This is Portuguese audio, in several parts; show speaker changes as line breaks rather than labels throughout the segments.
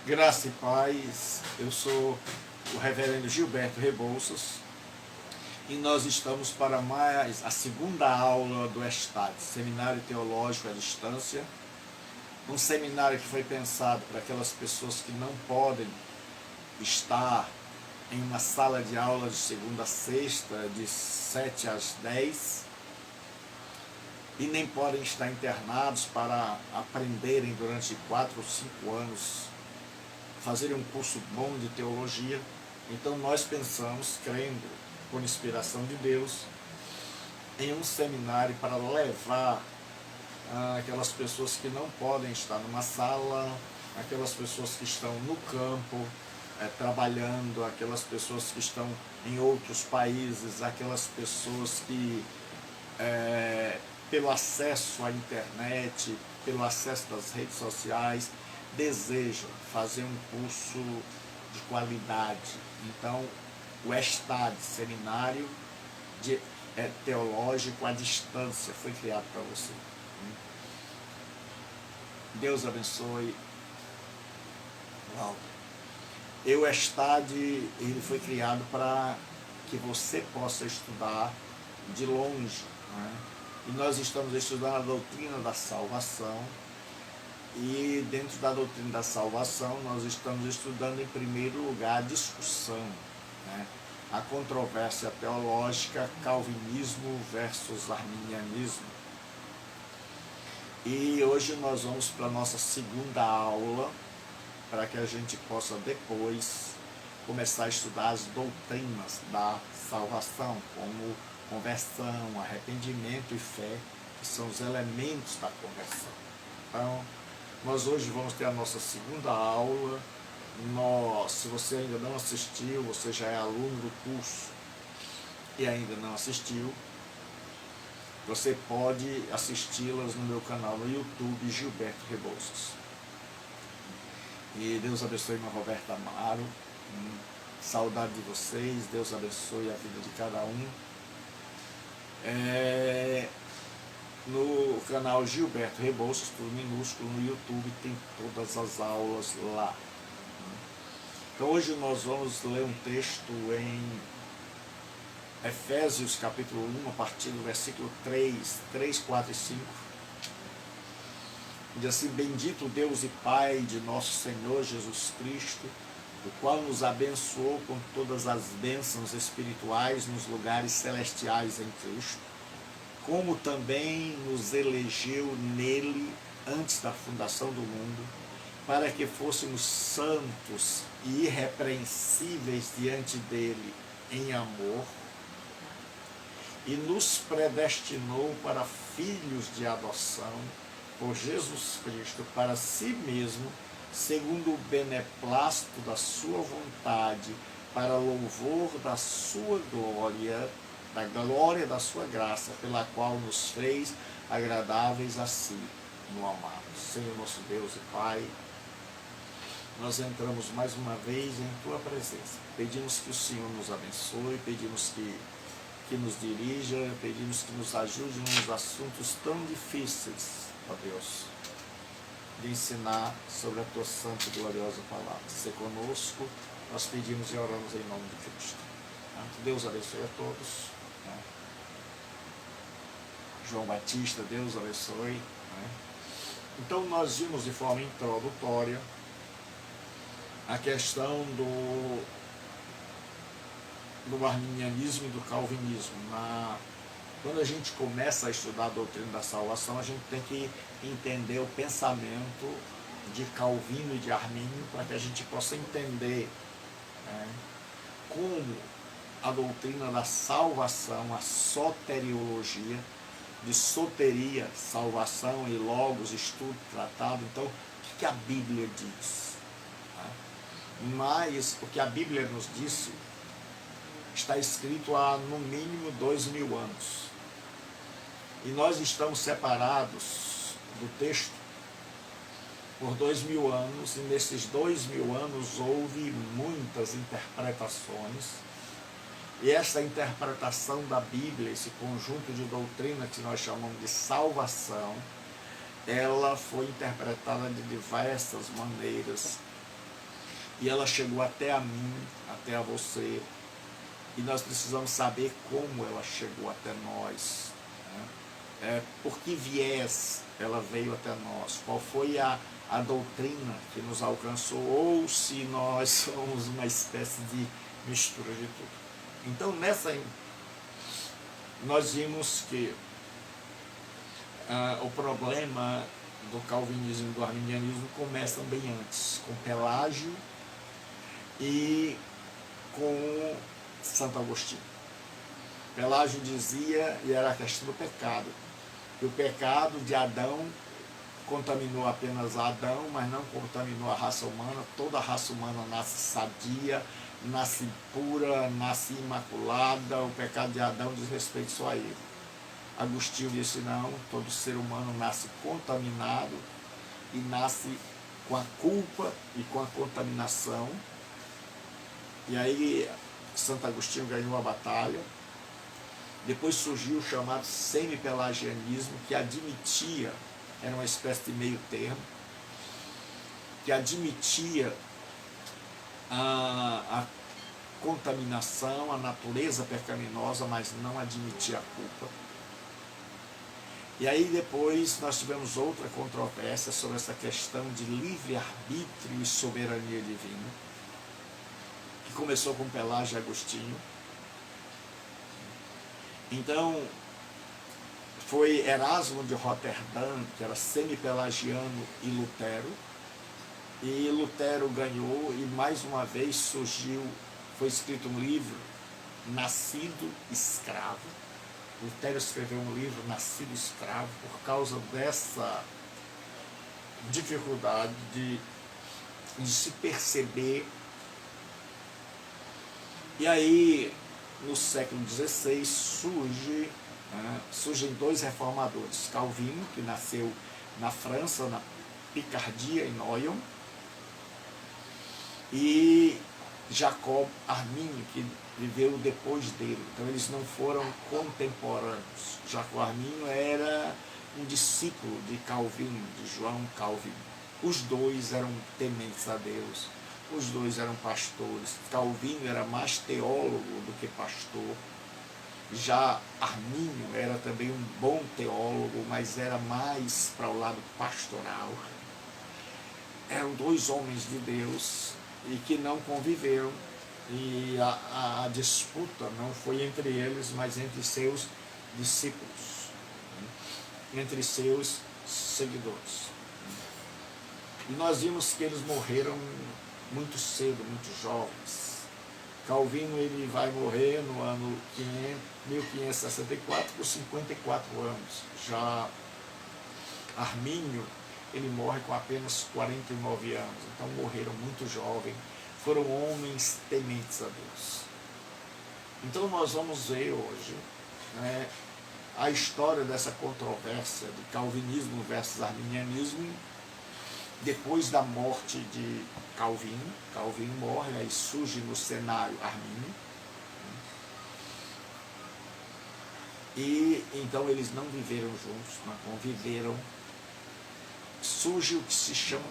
Graça e paz, eu sou o reverendo Gilberto Rebouças e nós estamos para mais a segunda aula do ESTAD, Seminário Teológico à Distância, um seminário que foi pensado para aquelas pessoas que não podem estar em uma sala de aula de segunda a sexta, de 7 às 10, e nem podem estar internados para aprenderem durante 4 ou 5 anos fazerem um curso bom de teologia. Então nós pensamos, crendo por inspiração de Deus, em um seminário para levar aquelas pessoas que não podem estar numa sala, aquelas pessoas que estão no campo, trabalhando, aquelas pessoas que estão em outros países, aquelas pessoas que, pelo acesso à internet, pelo acesso às redes sociais, desejam fazer um curso de qualidade. Então, o ESTAD, Seminário Teológico à Distância, foi criado para você. Deus abençoe. O ESTAD, ele foi criado para que você possa estudar de longe, né? E nós estamos estudando a doutrina da salvação. E dentro da doutrina da salvação, nós estamos estudando em primeiro lugar a discussão, né? A controvérsia teológica, calvinismo versus arminianismo. E hoje nós vamos para a nossa segunda aula, para que a gente possa depois começar a estudar as doutrinas da salvação, como conversão, arrependimento e fé, que são os elementos da conversão. Então, nós hoje vamos ter a nossa segunda aula. Se você ainda não assistiu, você já é aluno do curso e ainda não assistiu, você pode assisti-las no meu canal no YouTube, Gilberto Rebouças. E Deus abençoe a Roberta Amaro. Saudade de vocês, Deus abençoe a vida de cada um. No canal Gilberto Rebouças, tudo minúsculo, no YouTube, tem todas as aulas lá. Então hoje nós vamos ler um texto em Efésios capítulo 1, a partir do versículo 3, 4 e 5. Diz assim: bendito Deus e Pai de nosso Senhor Jesus Cristo, o qual nos abençoou com todas as bênçãos espirituais nos lugares celestiais em Cristo, como também nos elegeu nele antes da fundação do mundo, para que fôssemos santos e irrepreensíveis diante dele em amor, e nos predestinou para filhos de adoção por Jesus Cristo, para si mesmo, segundo o beneplácito da sua vontade, para louvor da sua glória, da glória da sua graça, pela qual nos fez agradáveis a si, no amado. Senhor nosso Deus e Pai, nós entramos mais uma vez em Tua presença. Pedimos que o Senhor nos abençoe, pedimos que nos dirija, pedimos que nos ajude nos assuntos tão difíceis, ó Deus, de ensinar sobre a Tua santa e gloriosa palavra. Se conosco, nós pedimos e oramos em nome de Cristo. Deus abençoe a todos. João Batista, Deus abençoe. Então nós vimos de forma introdutória a questão do arminianismo e do calvinismo. Quando a gente começa a estudar a doutrina da salvação, a gente tem que entender o pensamento de Calvino e de Armínio para que a gente possa entender como a doutrina da salvação, a soteriologia, de soteria, salvação e logos, estudo, tratado. Então, o que a Bíblia diz? Mas o que a Bíblia nos disse está escrito há no mínimo 2000 anos. E nós estamos separados do texto por 2000 anos, e nesses 2000 anos houve muitas interpretações. E essa interpretação da Bíblia, esse conjunto de doutrina que nós chamamos de salvação, ela foi interpretada de diversas maneiras. E ela chegou até a mim, até a você. E nós precisamos saber como ela chegou até nós. Por que viés ela veio até nós? Qual foi a doutrina que nos alcançou? Ou se nós somos uma espécie de mistura de tudo. Então, nós vimos que o problema do calvinismo e do arminianismo começam bem antes, com Pelágio e com Santo Agostinho. Pelágio dizia, e era a questão do pecado, que o pecado de Adão contaminou apenas Adão, mas não contaminou a raça humana. Toda a raça humana nasce sadia, nasce pura, nasce imaculada. O pecado de Adão diz respeito só a ele. Agostinho disse não, todo ser humano nasce contaminado e nasce com a culpa e com a contaminação. E aí Santo Agostinho ganhou a batalha. Depois surgiu o chamado semi-pelagianismo, que admitia, era uma espécie de meio termo, que admitia a contaminação, a natureza pecaminosa, mas não admitia a culpa. E aí depois nós tivemos outra controvérsia sobre essa questão de livre-arbítrio e soberania divina, que começou com Pelágio e Agostinho. Então, foi Erasmo de Roterdã, que era semi-pelagiano, e Lutero. E Lutero ganhou, e mais uma vez surgiu, foi escrito um livro, Nascido Escravo. Lutero escreveu um livro, Nascido Escravo, por causa dessa dificuldade de se perceber. E aí, no século XVI, surgem dois reformadores. Calvino, que nasceu na França, na Picardia, em Noyon, e Jacob Arminio, que viveu depois dele. Então eles não foram contemporâneos. Jacob Arminio era um discípulo de Calvino, de João Calvino. Os dois eram tementes a Deus, os dois eram pastores. Calvino era mais teólogo do que pastor. Já Arminio era também um bom teólogo, mas era mais para o lado pastoral. Eram dois homens de Deus e que não conviveram, e a disputa não foi entre eles, mas entre seus discípulos, entre seus seguidores. E nós vimos que eles morreram muito cedo, muito jovens. Calvino ele vai morrer no ano 1564 por 54 anos. Já Arminio ele morre com apenas 49 anos. Então morreram muito jovem, foram homens tementes a Deus. Então nós vamos ver hoje, né, a história dessa controvérsia de calvinismo versus arminianismo, depois da morte de Calvino. Calvino morre, aí surge no cenário Armínio. E então eles não viveram juntos, não conviveram. Surge o que se chama,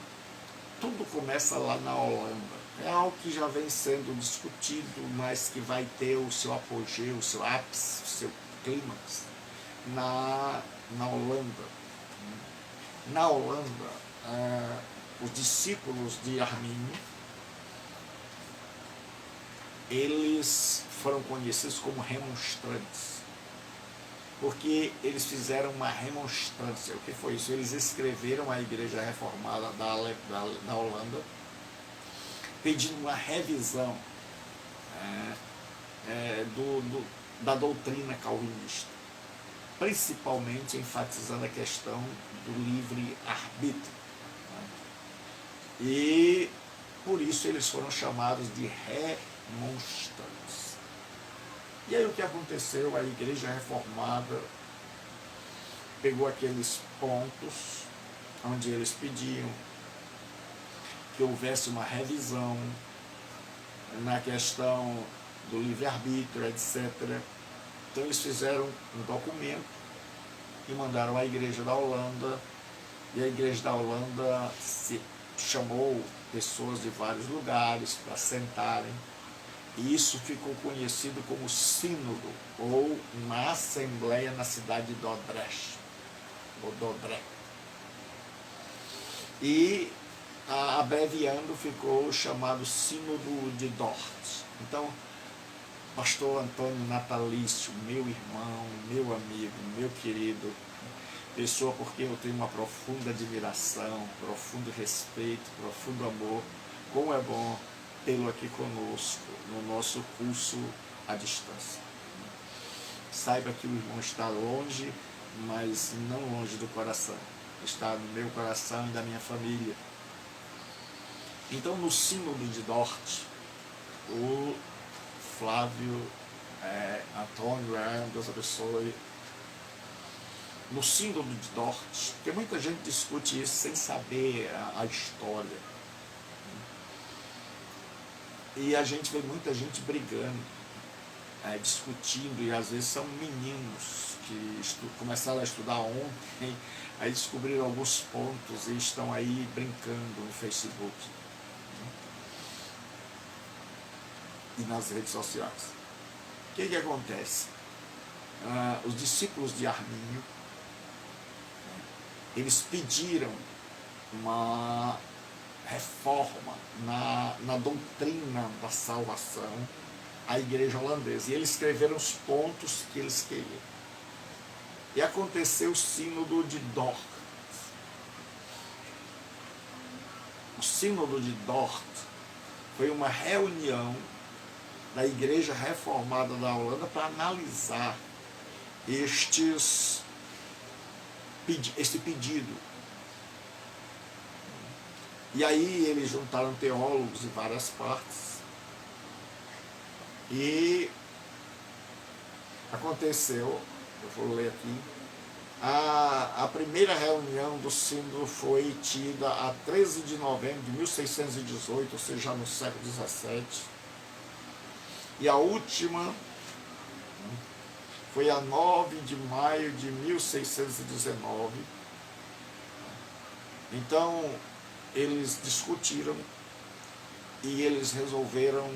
tudo começa lá na Holanda. É algo que já vem sendo discutido, mas que vai ter o seu apogeu, o seu ápice, o seu clímax na Holanda. Na Holanda, os discípulos de Armínio, eles foram conhecidos como remonstrantes, porque eles fizeram uma remonstrância. O que foi isso? Eles escreveram a Igreja Reformada da Holanda, pedindo uma revisão da doutrina calvinista, principalmente enfatizando a questão do livre-arbítrio. E por isso eles foram chamados de remonstrantes. E aí o que aconteceu? A Igreja Reformada pegou aqueles pontos onde eles pediam que houvesse uma revisão na questão do livre-arbítrio, etc. Então eles fizeram um documento e mandaram à Igreja da Holanda, e a Igreja da Holanda se chamou pessoas de vários lugares para sentarem, e isso ficou conhecido como sínodo, ou uma assembleia na cidade de Dordrecht, ou Dordrecht. E, abreviando, ficou chamado Sínodo de Dort. Então, pastor Antônio Natalício, meu irmão, meu amigo, meu querido, pessoa por quem eu tenho uma profunda admiração, profundo respeito, profundo amor, como é bom tê-lo aqui conosco, no nosso curso à distância. Saiba que o irmão está longe, mas não longe do coração. Está no meu coração e da minha família. Então, no Sínodo de Dort, o Flávio Antônio, Deus abençoe, no Sínodo de Dort, porque muita gente discute isso sem saber a história. E a gente vê muita gente brigando, discutindo, e às vezes são meninos que começaram a estudar ontem, aí descobriram alguns pontos e estão aí brincando no Facebook e nas redes sociais. O que acontece? Os discípulos de Armínio, eles pediram uma reforma na doutrina da salvação à igreja holandesa, e eles escreveram os pontos que eles queriam. E aconteceu o Sínodo de Dort. O Sínodo de Dort foi uma reunião da Igreja Reformada da Holanda para analisar este pedido. E aí eles juntaram teólogos de várias partes, e aconteceu, eu vou ler aqui, a primeira reunião do sínodo foi tida a 13 de novembro de 1618, ou seja, no século XVII, e a última foi a 9 de maio de 1619. Então, eles discutiram e eles resolveram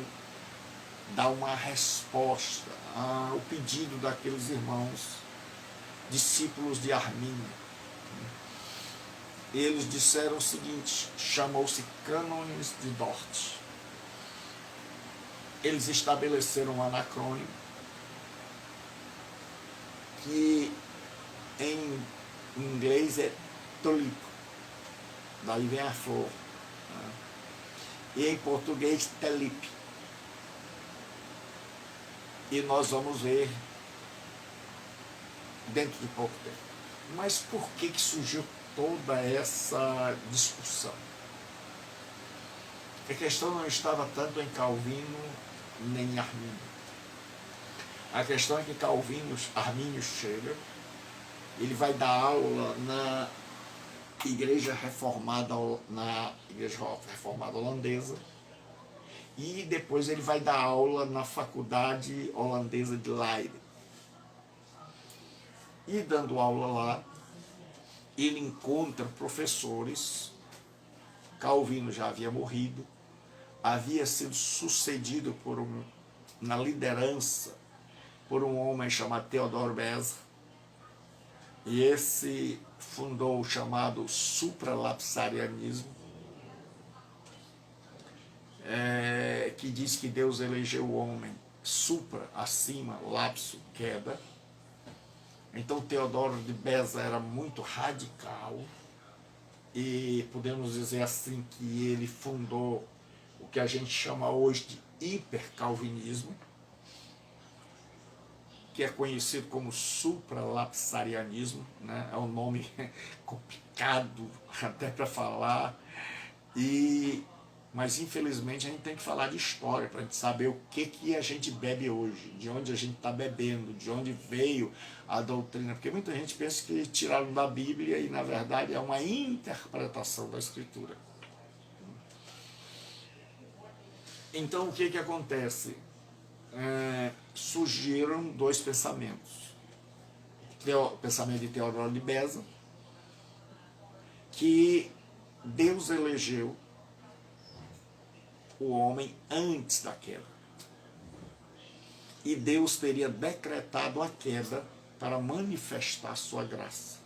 dar uma resposta ao pedido daqueles irmãos, discípulos de Armínio. Eles disseram o seguinte, chamou-se Cânones de Dort. Eles estabeleceram um anacrônimo que em inglês é tulip, daí vem a flor, né? E em português telip. E nós vamos ver dentro de pouco tempo. Mas por que surgiu toda essa discussão. A questão não estava tanto em Calvino nem em Armínio. A questão é que Armínio chega, ele vai dar aula na igreja reformada holandesa, e depois ele vai dar aula na faculdade holandesa de Leiden. E dando aula lá, ele encontra professores. Calvino já havia morrido, havia sido sucedido na liderança por um homem chamado Theodor Beza, e esse fundou o chamado supralapsarianismo, que diz que Deus elegeu o homem supra, acima, lapso, queda. Então Teodoro de Beza era muito radical, e podemos dizer assim que ele fundou o que a gente chama hoje de hipercalvinismo, que é conhecido como supralapsarianismo, né? É um nome complicado até para falar, mas infelizmente a gente tem que falar de história para a gente saber o que a gente bebe hoje, de onde a gente está bebendo, de onde veio a doutrina, porque muita gente pensa que tiraram da Bíblia e na verdade é uma interpretação da Escritura. Então o que acontece? Surgiram dois pensamentos. O pensamento de Teodoro de Beza, que Deus elegeu o homem antes da queda, e Deus teria decretado a queda para manifestar sua graça.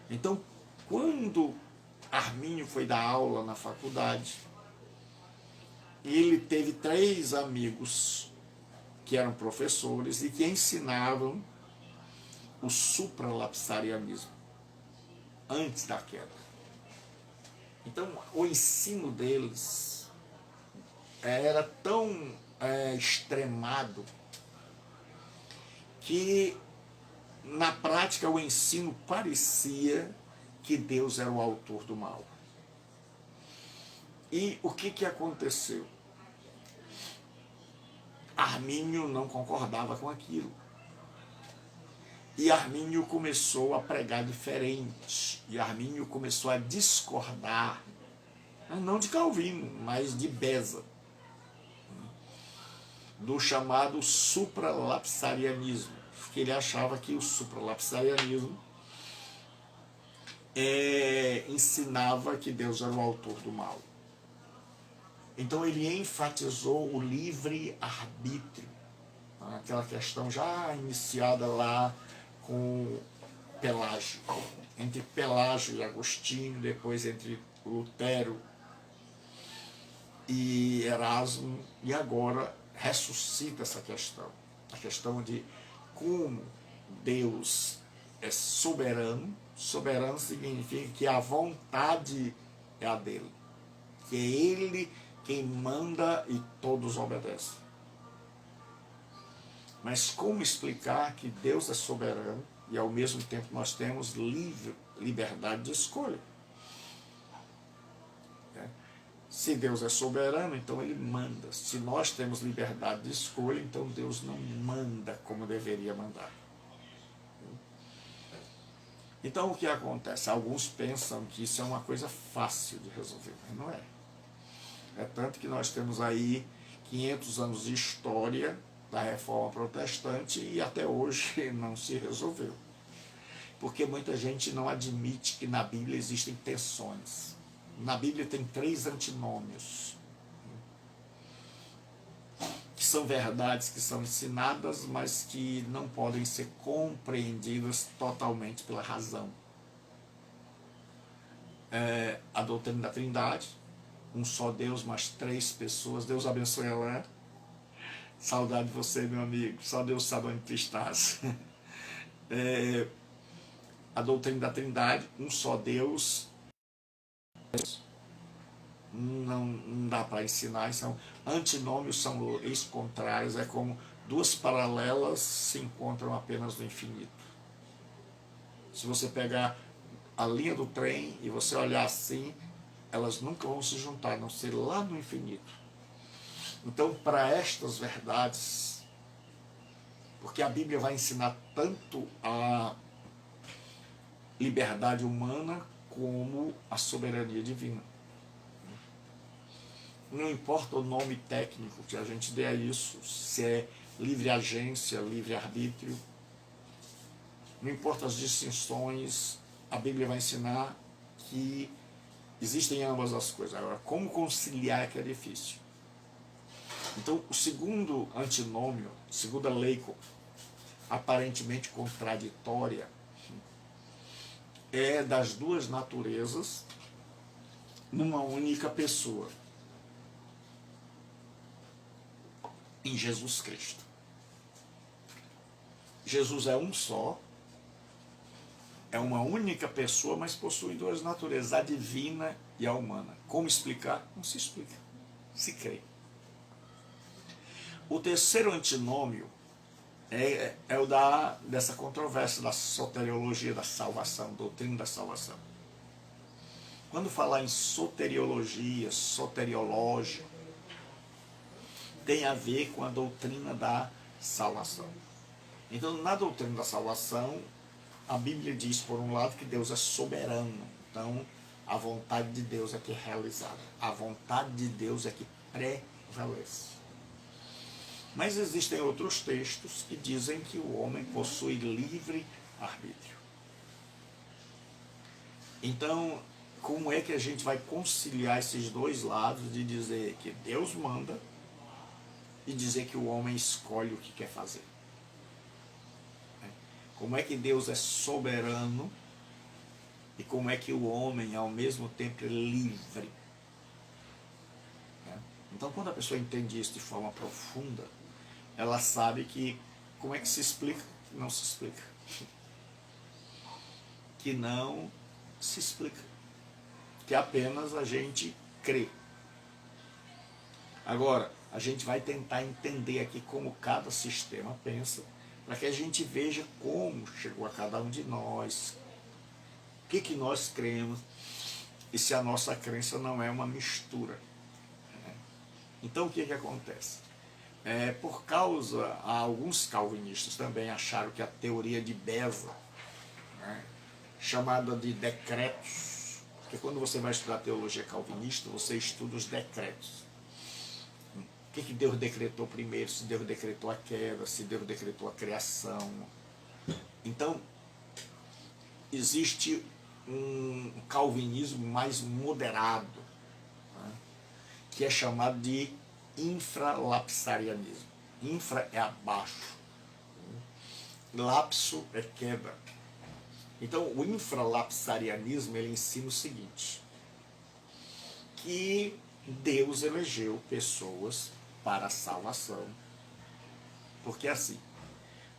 Então, quando Armínio foi dar aula na faculdade, ele teve 3 amigos que eram professores e que ensinavam o supralapsarianismo antes da queda. Então, o ensino deles era tão extremado que na prática o ensino parecia que Deus era o autor do mal. E o que aconteceu? Armínio não concordava com aquilo. E Armínio começou a pregar diferente. E Armínio começou a discordar, não de Calvino, mas de Beza, do chamado supralapsarianismo, porque ele achava que o supralapsarianismo ensinava que Deus era o autor do mal. Então ele enfatizou o livre-arbítrio, aquela questão já iniciada lá com Pelágio, entre Pelágio e Agostinho, depois entre Lutero e Erasmo, e agora ressuscita essa questão, a questão de como Deus é soberano. Soberano significa que a vontade é a dele, que é ele quem manda e todos obedecem. Mas como explicar que Deus é soberano e ao mesmo tempo nós temos liberdade de escolha? Se Deus é soberano, então ele manda. Se nós temos liberdade de escolha, então Deus não manda como deveria mandar. Então o que acontece? Alguns pensam que isso é uma coisa fácil de resolver, mas não é. É tanto que nós temos aí 500 anos de história da Reforma Protestante e até hoje não se resolveu. Porque muita gente não admite que na Bíblia existem tensões. Na Bíblia tem 3 antinômios, que são verdades que são ensinadas, mas que não podem ser compreendidas totalmente pela razão. A doutrina da Trindade, um só Deus, mas 3 pessoas. Deus abençoe ela. Saudade de você, meu amigo. Só Deus sabe onde tu estás. A doutrina da Trindade, um só Deus, não dá para ensinar. São antinômios, são leis contrárias. É como 2 paralelas se encontram apenas no infinito. Se você pegar a linha do trem e você olhar assim, elas nunca vão se juntar, a não ser lá no infinito. Então, para estas verdades, porque a Bíblia vai ensinar tanto a liberdade humana como a soberania divina. Não importa o nome técnico que a gente dê a isso, se é livre agência, livre arbítrio, não importa as distinções, a Bíblia vai ensinar que existem ambas as coisas. Agora, como conciliar é que é difícil. Então, o segundo antinômio, segunda lei aparentemente contraditória, é das duas naturezas numa única pessoa, em Jesus Cristo. Jesus é um só, é uma única pessoa, mas possui duas naturezas, a divina e a humana. Como explicar? Não se explica, se crê. O terceiro antinômio é o dessa controvérsia da soteriologia da salvação, doutrina da salvação. Quando falar em soteriologia, soteriológico, tem a ver com a doutrina da salvação. Então, na doutrina da salvação, a Bíblia diz, por um lado, que Deus é soberano. Então, a vontade de Deus é que é realizada. A vontade de Deus é que prevalece. Mas existem outros textos que dizem que o homem possui livre arbítrio. Então, como é que a gente vai conciliar esses dois lados de dizer que Deus manda e dizer que o homem escolhe o que quer fazer? Como é que Deus é soberano e como é que o homem, ao mesmo tempo, é livre? Então, quando a pessoa entende isso de forma profunda, ela sabe que como é que se explica? Não se explica. Que não se explica. Que apenas a gente crê. Agora, a gente vai tentar entender aqui como cada sistema pensa, para que a gente veja como chegou a cada um de nós, o que nós cremos, e se a nossa crença não é uma mistura. Então, o que acontece? Por causa, alguns calvinistas também acharam que a teoria de Beza, chamada de decretos, porque quando você vai estudar teologia calvinista, você estuda os decretos. O que Deus decretou primeiro, se Deus decretou a queda, se Deus decretou a criação. Então, existe um calvinismo mais moderado, que é chamado de infralapsarianismo. Infra é abaixo, lapso é queda. Então, o infralapsarianismo, ele ensina o seguinte, que Deus elegeu pessoas para a salvação, porque assim,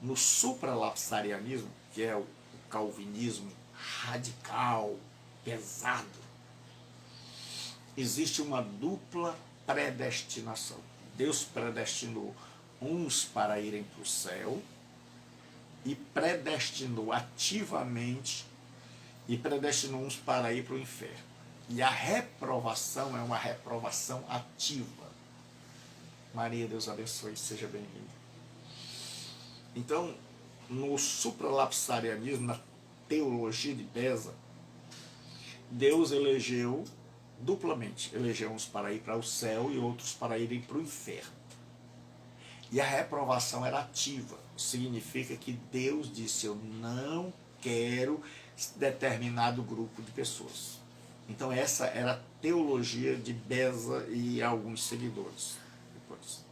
no supralapsarianismo, que é o calvinismo radical, pesado, existe uma dupla predestinação. Deus predestinou uns para irem para o céu e predestinou ativamente e predestinou uns para ir para o inferno. E a reprovação é uma reprovação ativa. Maria, Deus abençoe, seja bem-vinda. Então, no supralapsarianismo, na teologia de Beza, Deus elegeu duplamente, elegeu uns para ir para o céu e outros para irem para o inferno. E a reprovação era ativa, significa que Deus disse, eu não quero determinado grupo de pessoas. Então essa era a teologia de Beza e alguns seguidores. Depois.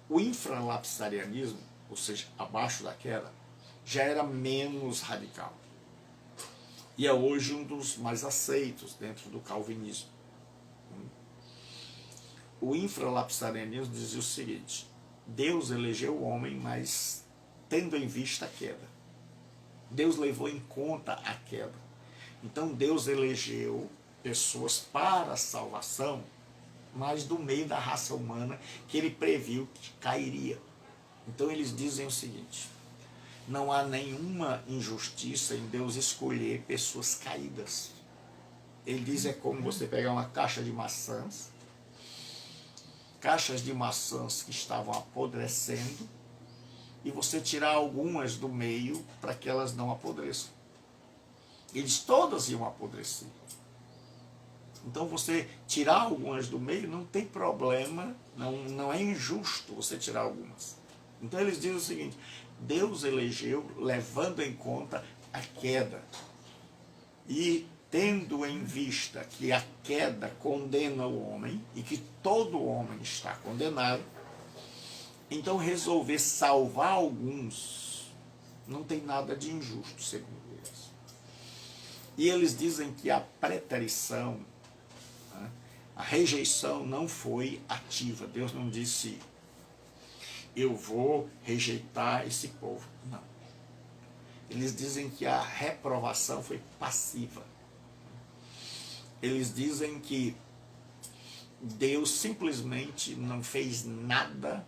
O infralapsarianismo, ou seja, abaixo da queda, já era menos radical. E é hoje um dos mais aceitos dentro do calvinismo. O infralapsarianismo dizia o seguinte, Deus elegeu o homem, mas tendo em vista a queda. Deus levou em conta a queda. Então Deus elegeu pessoas para a salvação, mas do meio da raça humana que ele previu que cairia. Então eles dizem o seguinte, Não há nenhuma injustiça em Deus escolher pessoas caídas. Ele diz, é como você pegar uma caixa de maçãs, caixas de maçãs que estavam apodrecendo, e você tirar algumas do meio para que elas não apodreçam. Eles todas iam apodrecer. Então você tirar algumas do meio não tem problema, não é injusto você tirar algumas. Então eles dizem o seguinte, Deus elegeu levando em conta a queda. E tendo em vista que a queda condena o homem e que todo homem está condenado, então resolver salvar alguns não tem nada de injusto, segundo eles. E eles dizem que a preterição, a rejeição não foi ativa. Deus não disse, eu vou rejeitar esse povo. Não. Eles dizem que a reprovação foi passiva. Eles dizem que Deus simplesmente não fez nada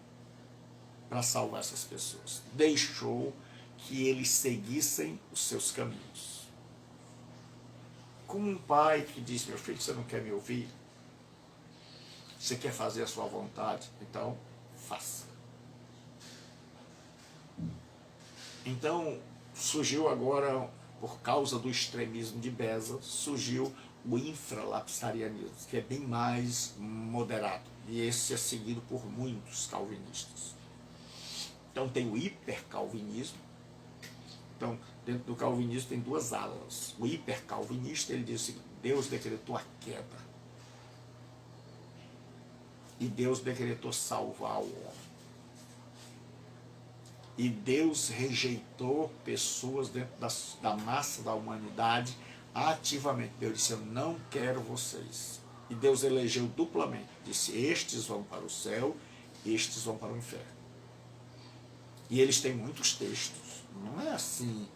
para salvar essas pessoas. Deixou que eles seguissem os seus caminhos. Como um pai que diz, meu filho, você não quer me ouvir? Você quer fazer a sua vontade? Então, faça. Então, surgiu agora, por causa do extremismo de Beza, surgiu o infralapsarianismo, que é bem mais moderado. E esse é seguido por muitos calvinistas. Então tem o hipercalvinismo. Então, dentro do calvinismo tem duas alas. O hipercalvinista, ele diz o seguinte, Deus decretou a queda. E Deus decretou salvar o homem. E Deus rejeitou pessoas dentro da massa da humanidade ativamente. Deus disse, eu não quero vocês. E Deus elegeu duplamente. Disse, estes vão para o céu, estes vão para o inferno. E eles têm muitos textos. Não é assim.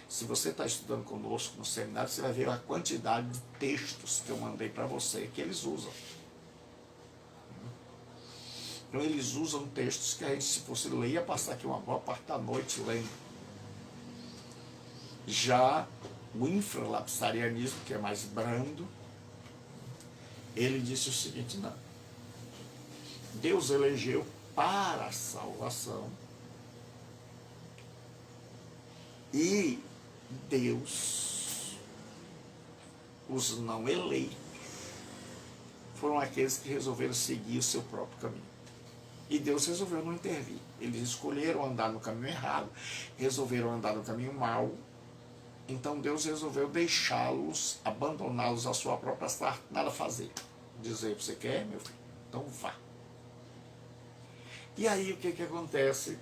Se você está estudando conosco no seminário, você vai ver a quantidade de textos que eu mandei para você que eles usam. Então eles usam textos que a gente, se fosse ler, ia passar aqui uma boa parte da noite lendo. Já o infralapsarianismo, que é mais brando, ele disse o seguinte, não. Deus elegeu para a salvação e Deus, os não eleitos, foram aqueles que resolveram seguir o seu próprio caminho. E Deus resolveu não intervir. Eles escolheram andar no caminho errado, resolveram andar no caminho mau. Então Deus resolveu deixá-los, abandoná-los à sua própria sorte, nada a fazer. Dizer, você quer, meu filho? Então vá. E aí o que acontece?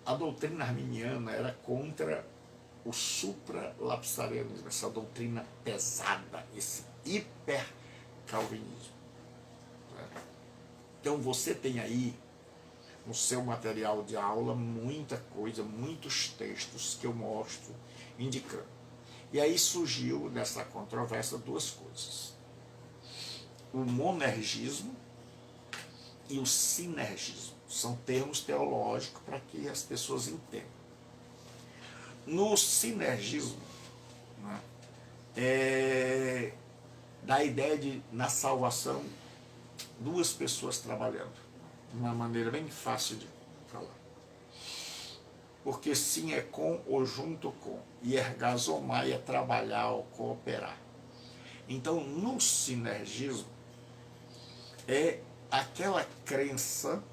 A doutrina arminiana era contra o supralapsarianismo, essa doutrina pesada, esse hipercalvinismo. Então você tem aí no seu material de aula muita coisa, muitos textos que eu mostro indicando. E aí surgiu nessa controvérsia duas coisas. O monergismo e o sinergismo. São termos teológicos para que as pessoas entendam. No sinergismo, né, dá a ideia de, na salvação, duas pessoas trabalhando, de uma maneira bem fácil de falar. Porque sim é com ou junto com, e ergazomai é trabalhar ou cooperar. Então, no sinergismo, é aquela crença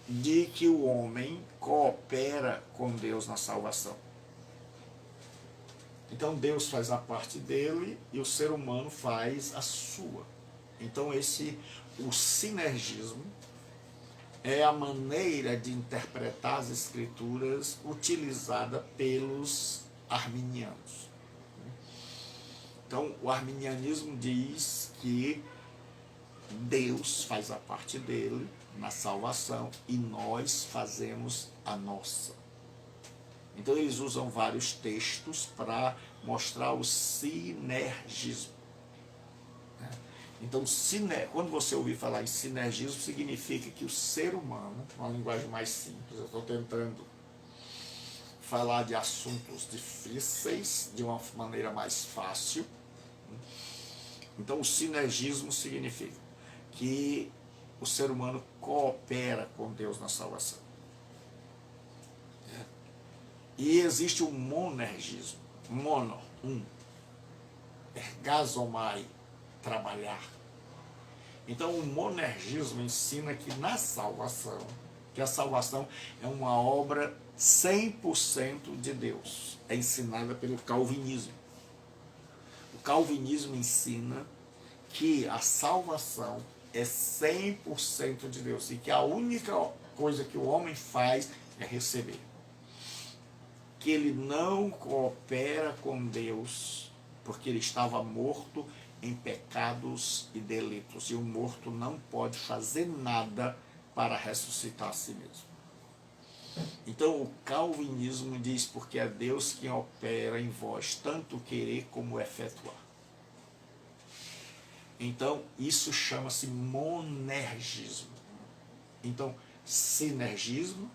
de que o homem coopera com Deus na salvação. Então Deus faz a parte dele e o ser humano faz a sua. Então o sinergismo é a maneira de interpretar as escrituras utilizada pelos arminianos. Então o arminianismo diz que Deus faz a parte dele na salvação e nós fazemos a nossa. Então eles usam vários textos para mostrar o sinergismo. Então, quando você ouvir falar em sinergismo, significa que o ser humano, uma linguagem mais simples, eu estou tentando falar de assuntos difíceis de uma maneira mais fácil. Então, o sinergismo significa que o ser humano coopera com Deus na salvação. E existe o monergismo. Mono, ergazomai, trabalhar. Então o monergismo ensina que na salvação, que a salvação é uma obra 100% de Deus. É ensinada pelo calvinismo. O calvinismo ensina que a salvação é 100% de Deus e que a única coisa que o homem faz é receber. Que ele não coopera com Deus porque ele estava morto em pecados e delitos. E o morto não pode fazer nada para ressuscitar a si mesmo. Então o calvinismo diz porque é Deus quem opera em vós, tanto querer como efetuar. Então isso chama-se monergismo. Então sinergismo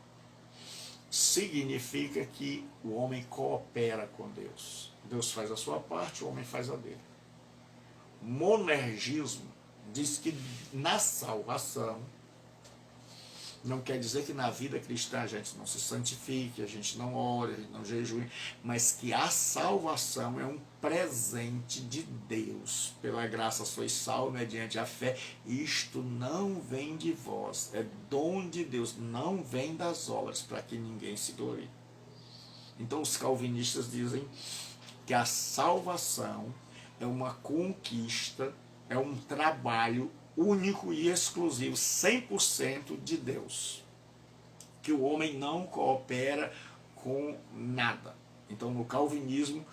significa que o homem coopera com Deus. Deus faz a sua parte, o homem faz a dele. Monergismo diz que na salvação, não quer dizer que na vida cristã a gente não se santifique, a gente não ore, a gente não jejue, mas que a salvação é um presente de Deus. Pela graça sois salvos mediante a fé. Isto não vem de vós, é dom de Deus, não vem das obras, para que ninguém se glorie. Então os calvinistas dizem que a salvação é uma conquista, é um trabalho único e exclusivo, 100% de Deus. Que o homem não coopera com nada. Então no calvinismo,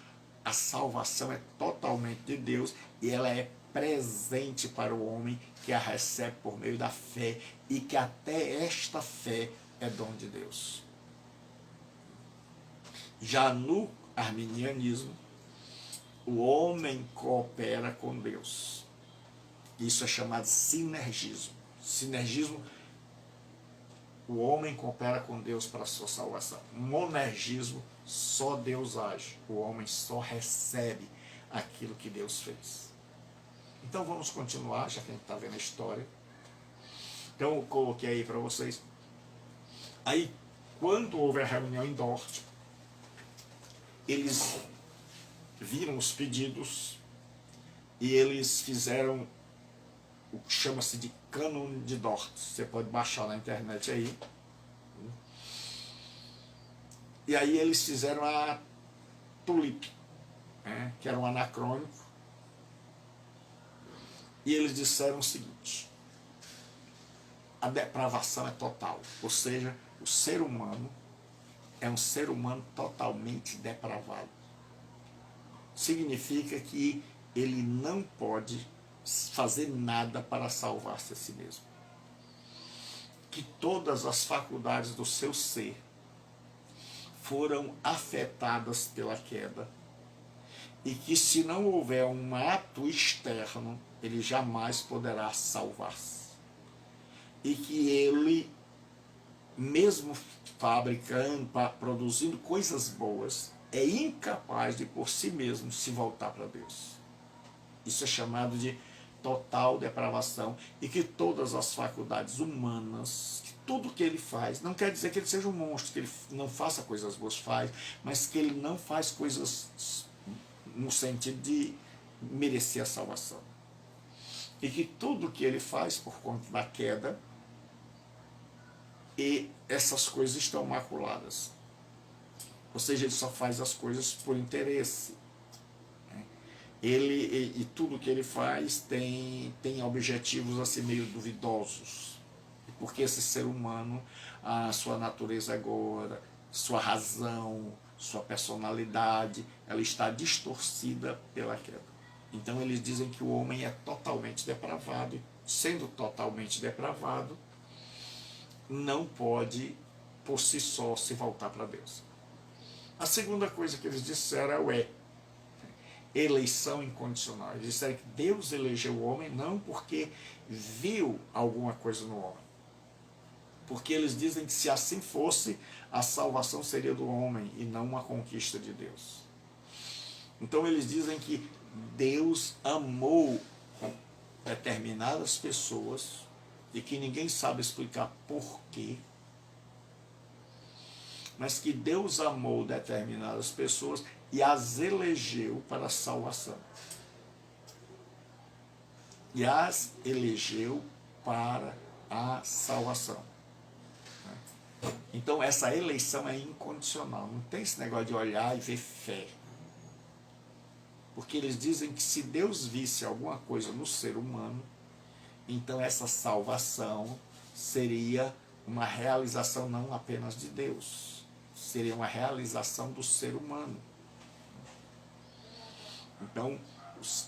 a salvação é totalmente de Deus e ela é presente para o homem que a recebe por meio da fé e que até esta fé é dom de Deus. Já no arminianismo, o homem coopera com Deus. Isso é chamado sinergismo. Sinergismo, o homem coopera com Deus para a sua salvação. Monergismo, só Deus age. O homem só recebe aquilo que Deus fez. Então vamos continuar, já que a gente está vendo a história. Então eu coloquei aí para vocês. Aí, quando houve a reunião em Dort, eles viram os pedidos e eles fizeram o que chama-se de Cânon de Dort. Você pode baixar na internet aí. E aí eles fizeram a Tulip, né, que era um anacrônico. E eles disseram o seguinte: a depravação é total. Ou seja, o ser humano é um ser humano totalmente depravado. Significa que ele não pode fazer nada para salvar-se a si mesmo. Que todas as faculdades do seu ser foram afetadas pela queda e que se não houver um ato externo, ele jamais poderá salvar-se. E que ele, mesmo fabricando, produzindo coisas boas, é incapaz de por si mesmo se voltar para Deus. Isso é chamado de total depravação e que todas as faculdades humanas, que tudo que ele faz, não quer dizer que ele seja um monstro, que ele não faça coisas boas, faz, mas que ele não faz coisas no sentido de merecer a salvação. E que tudo que ele faz por conta da queda, e essas coisas estão maculadas. Ou seja, ele só faz as coisas por interesse. E tudo que ele faz tem objetivos assim meio duvidosos. Porque esse ser humano, a sua natureza agora, sua razão, sua personalidade, ela está distorcida pela queda. Então eles dizem que o homem é totalmente depravado, e sendo totalmente depravado, não pode por si só se voltar para Deus. A segunda coisa que eles disseram é: eleição incondicional. Eles disseram que Deus elegeu o homem não porque viu alguma coisa no homem. Porque eles dizem que se assim fosse, a salvação seria do homem e não uma conquista de Deus. Então eles dizem que Deus amou determinadas pessoas e que ninguém sabe explicar porquê, mas que Deus amou determinadas pessoas e as elegeu para a salvação. E as elegeu para a salvação. Então essa eleição é incondicional, não tem esse negócio de olhar e ver fé. Porque eles dizem que se Deus visse alguma coisa no ser humano, então essa salvação seria uma realização não apenas de Deus, seria uma realização do ser humano. Então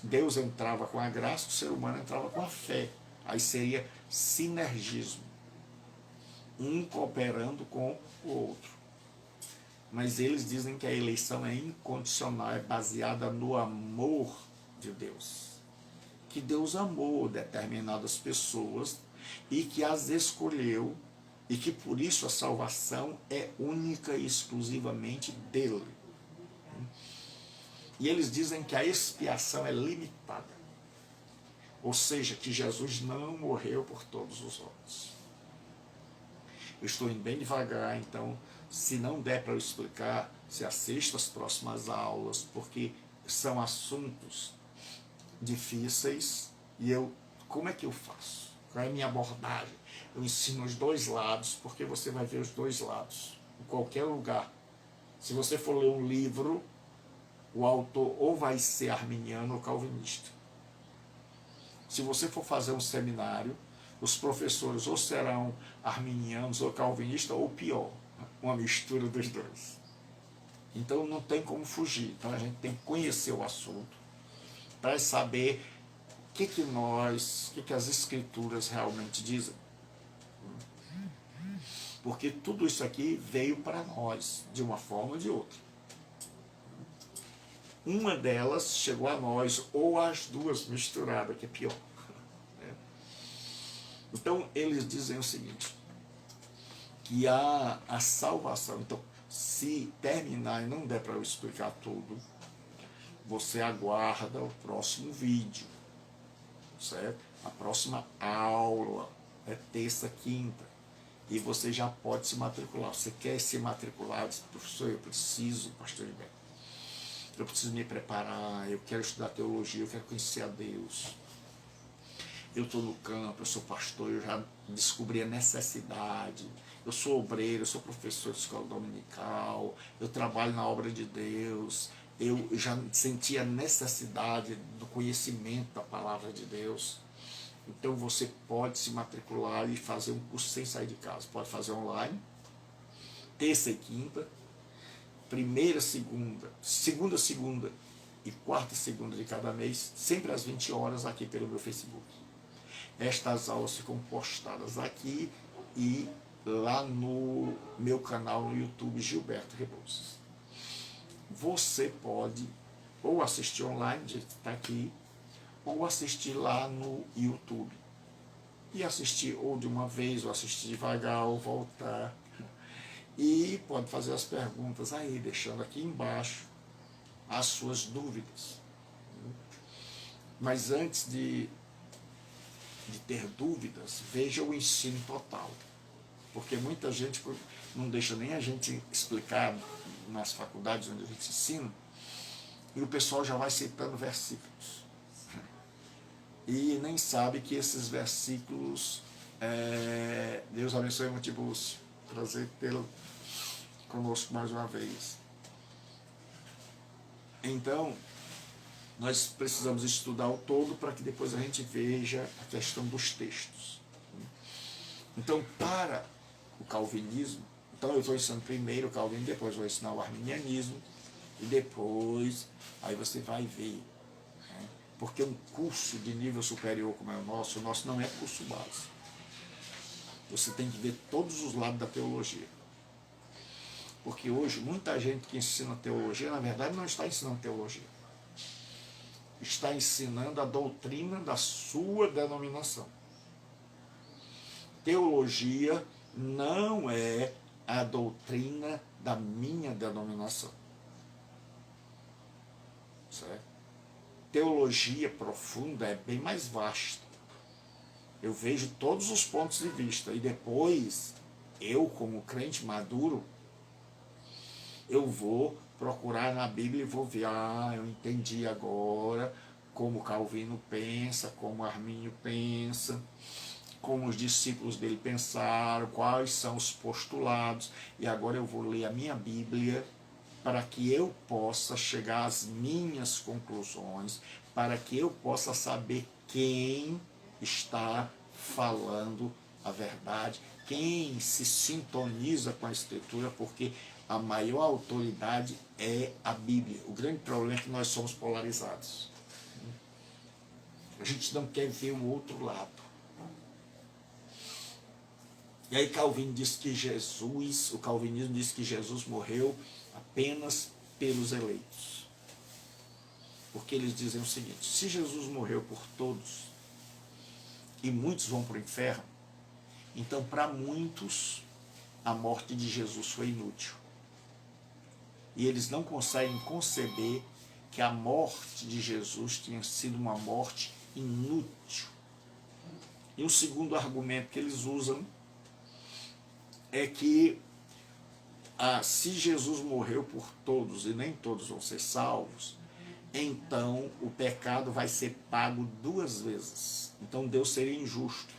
Deus entrava com a graça, o ser humano entrava com a fé. Aí seria sinergismo, um cooperando com o outro. Mas eles dizem que a eleição é incondicional, é baseada no amor de Deus. Que Deus amou determinadas pessoas e que as escolheu e que por isso a salvação é única e exclusivamente dele. E eles dizem que a expiação é limitada. Ou seja, que Jesus não morreu por todos os homens. Eu estou indo bem devagar, então, se não der para eu explicar, se assista às próximas aulas, porque são assuntos difíceis e como é que eu faço? Qual é a minha abordagem? Eu ensino os dois lados, porque você vai ver os dois lados, em qualquer lugar. Se você for ler um livro, o autor ou vai ser arminiano ou calvinista. Se você for fazer um seminário, os professores ou serão arminianos ou calvinistas, ou pior, uma mistura dos dois. Então não tem como fugir. Então a gente tem que conhecer o assunto para saber o que as escrituras realmente dizem. Porque tudo isso aqui veio para nós, de uma forma ou de outra. Uma delas chegou a nós, ou as duas misturadas, que é pior. Então, eles dizem o seguinte, que a salvação, então, se terminar e não der para eu explicar tudo, você aguarda o próximo vídeo, certo? A próxima aula é terça, quinta, e você já pode se matricular. Você quer se matricular? Diz, professor, eu preciso, pastor Gilberto, eu preciso me preparar, eu quero estudar teologia, eu quero conhecer a Deus. Eu estou no campo, eu sou pastor, eu já descobri a necessidade, eu sou obreiro, eu sou professor de escola dominical, eu trabalho na obra de Deus, eu já senti a necessidade do conhecimento da palavra de Deus. Então você pode se matricular e fazer um curso sem sair de casa. Pode fazer online, terça e quinta, segunda e quarta e segunda de cada mês, sempre às 20 horas aqui pelo meu Facebook. Estas aulas ficam postadas aqui e lá no meu canal no YouTube, Gilberto Rebouças. Você pode ou assistir online, está aqui, ou assistir lá no YouTube. E assistir ou de uma vez, ou assistir devagar, ou voltar. E pode fazer as perguntas aí, deixando aqui embaixo as suas dúvidas. Mas antes de ter dúvidas, veja o ensino total. Porque muita gente não deixa nem a gente explicar nas faculdades onde a gente ensina, e o pessoal já vai citando versículos. E nem sabe que esses versículos, Deus abençoe o Montibúcio, prazer tê-lo conosco mais uma vez. Então, nós precisamos estudar o todo para que depois a gente veja a questão dos textos. Então, para o calvinismo, então eu estou ensinando primeiro o calvinismo, depois vou ensinar o arminianismo, e depois, aí você vai ver. Né? Porque um curso de nível superior como é o nosso não é curso base. Você tem que ver todos os lados da teologia. Porque hoje, muita gente que ensina teologia, na verdade, não está ensinando teologia. está ensinando a doutrina da sua denominação. Teologia não é a doutrina da minha denominação. Certo? Teologia profunda é bem mais vasta. Eu vejo todos os pontos de vista e depois, eu como crente maduro, eu vou procurar na Bíblia e vou ver, eu entendi agora como Calvino pensa, como Armínio pensa, como os discípulos dele pensaram, quais são os postulados, e agora eu vou ler a minha Bíblia para que eu possa chegar às minhas conclusões, para que eu possa saber quem está falando a verdade, quem se sintoniza com a Escritura, porque a maior autoridade é a Bíblia. O grande problema é que nós somos polarizados. A gente não quer ver o outro lado. E aí Calvino diz que o calvinismo diz que Jesus morreu apenas pelos eleitos. Porque eles dizem o seguinte: se Jesus morreu por todos e muitos vão para o inferno, então para muitos a morte de Jesus foi inútil. E eles não conseguem conceber que a morte de Jesus tinha sido uma morte inútil. E o segundo argumento que eles usam é que se Jesus morreu por todos e nem todos vão ser salvos, então o pecado vai ser pago 2 vezes. Então Deus seria injusto,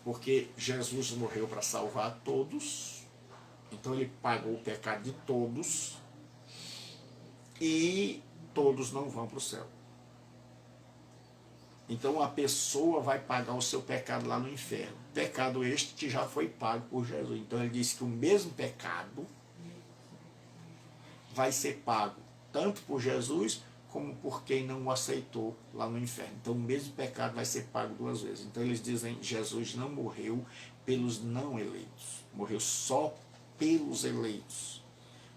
porque Jesus morreu para salvar todos, então ele pagou o pecado de todos e todos não vão para o céu. Então a pessoa vai pagar o seu pecado lá no inferno. Pecado este que já foi pago por Jesus. Então ele disse que o mesmo pecado vai ser pago tanto por Jesus como por quem não o aceitou lá no inferno. Então o mesmo pecado vai ser pago 2 vezes. Então eles dizem que Jesus não morreu pelos não eleitos. Morreu só pelos eleitos.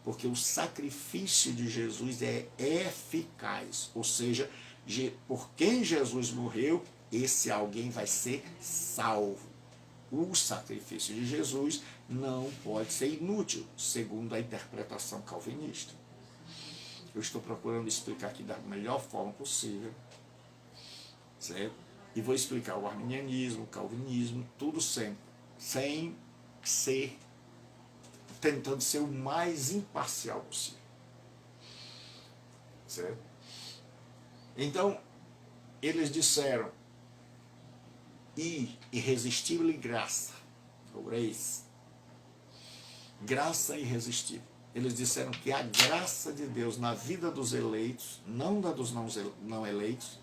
Porque o sacrifício de Jesus é eficaz. Ou seja, por quem Jesus morreu, esse alguém vai ser salvo. O sacrifício de Jesus não pode ser inútil, segundo a interpretação calvinista. Eu estou procurando explicar aqui da melhor forma possível, certo? E vou explicar o arminianismo, o calvinismo, tudo sempre, sem ser, tentando ser o mais imparcial possível, certo? Então, eles disseram, irresistível e graça, grace, graça irresistível. Eles disseram que a graça de Deus na vida dos eleitos, não da dos não eleitos,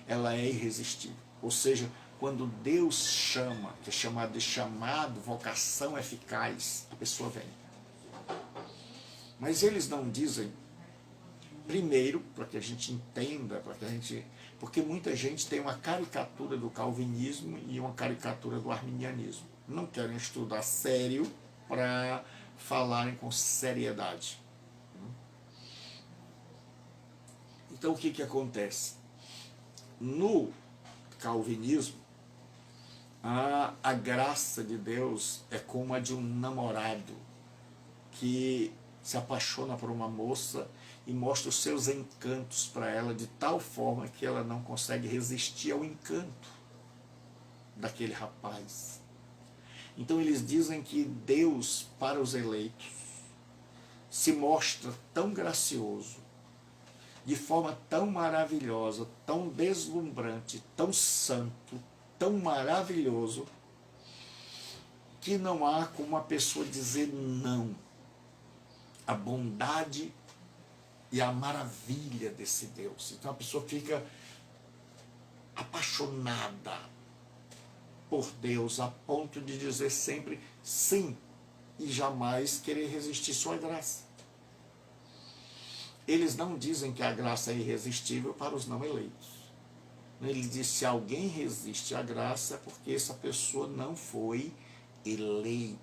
ela é irresistível. Ou seja, quando Deus chama, que é chamado de chamado, vocação eficaz, a pessoa vem. Mas eles não dizem, primeiro, para que a gente entenda, porque muita gente tem uma caricatura do calvinismo e uma caricatura do arminianismo. Não querem estudar sério para falarem com seriedade. Então o que acontece? No calvinismo, a graça de Deus é como a de um namorado que se apaixona por uma moça e mostra os seus encantos para ela de tal forma que ela não consegue resistir ao encanto daquele rapaz. Então eles dizem que Deus, para os eleitos, se mostra tão gracioso, de forma tão maravilhosa, tão deslumbrante, tão santo, tão maravilhoso, que não há como a pessoa dizer não. A bondade e a maravilha desse Deus. Então a pessoa fica apaixonada por Deus a ponto de dizer sempre sim e jamais querer resistir sua graça. Eles não dizem que a graça é irresistível para os não eleitos. Ele diz: se alguém resiste à graça é porque essa pessoa não foi eleita.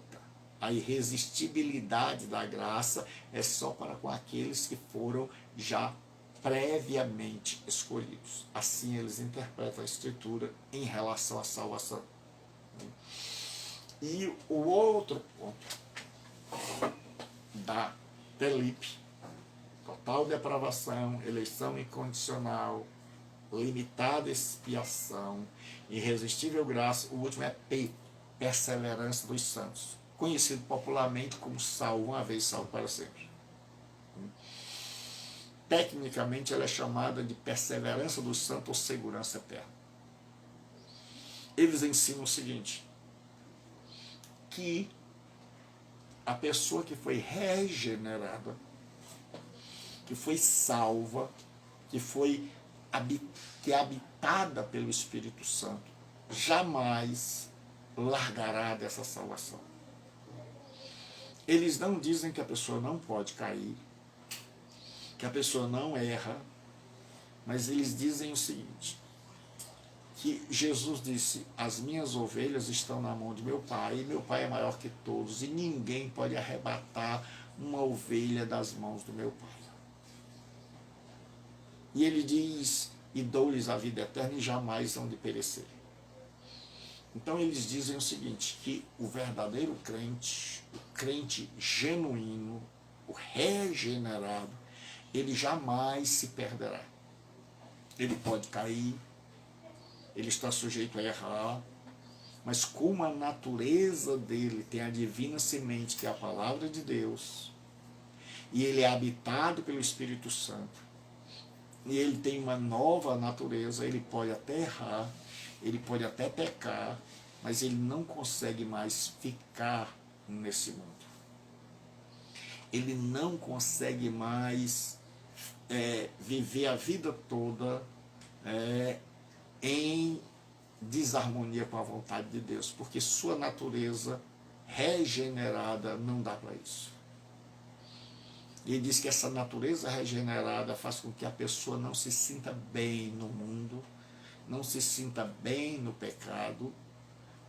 A irresistibilidade da graça é só para com aqueles que foram já previamente escolhidos. Assim eles interpretam a Escritura em relação à salvação. E o outro ponto da Telipe, total depravação, eleição incondicional, limitada expiação, irresistível graça. O último é P, perseverança dos santos, conhecido popularmente como salvo, uma vez salvo para sempre. Tecnicamente ela é chamada de perseverança dos santos ou segurança eterna. Eles ensinam o seguinte, que a pessoa que foi regenerada, que foi salva, que é habitada pelo Espírito Santo, jamais largará dessa salvação. Eles não dizem que a pessoa não pode cair, que a pessoa não erra, mas eles dizem o seguinte, que Jesus disse, as minhas ovelhas estão na mão de meu Pai, e meu Pai é maior que todos, e ninguém pode arrebatar uma ovelha das mãos do meu Pai. E ele diz, e dou-lhes a vida eterna e jamais hão de perecer. Então eles dizem o seguinte, que o verdadeiro crente, o crente genuíno, o regenerado, ele jamais se perderá. Ele pode cair, ele está sujeito a errar, mas como a natureza dele tem a divina semente, que é a palavra de Deus, e ele é habitado pelo Espírito Santo, e ele tem uma nova natureza, ele pode até errar, ele pode até pecar, mas ele não consegue mais ficar nesse mundo. Ele não consegue mais viver a vida toda em desarmonia com a vontade de Deus, porque sua natureza regenerada não dá para isso. E ele diz que essa natureza regenerada faz com que a pessoa não se sinta bem no mundo, não se sinta bem no pecado,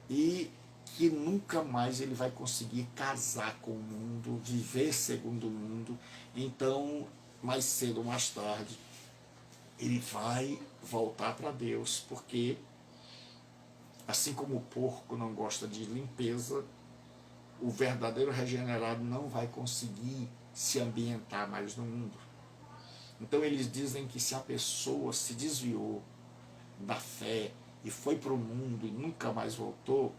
e que nunca mais ele vai conseguir casar com o mundo, viver segundo o mundo. Então, mais cedo ou mais tarde, ele vai voltar para Deus, porque assim como o porco não gosta de limpeza, o verdadeiro regenerado não vai conseguir se ambientar mais no mundo. Então eles dizem que se a pessoa se desviou da fé e foi para o mundo e nunca mais voltou,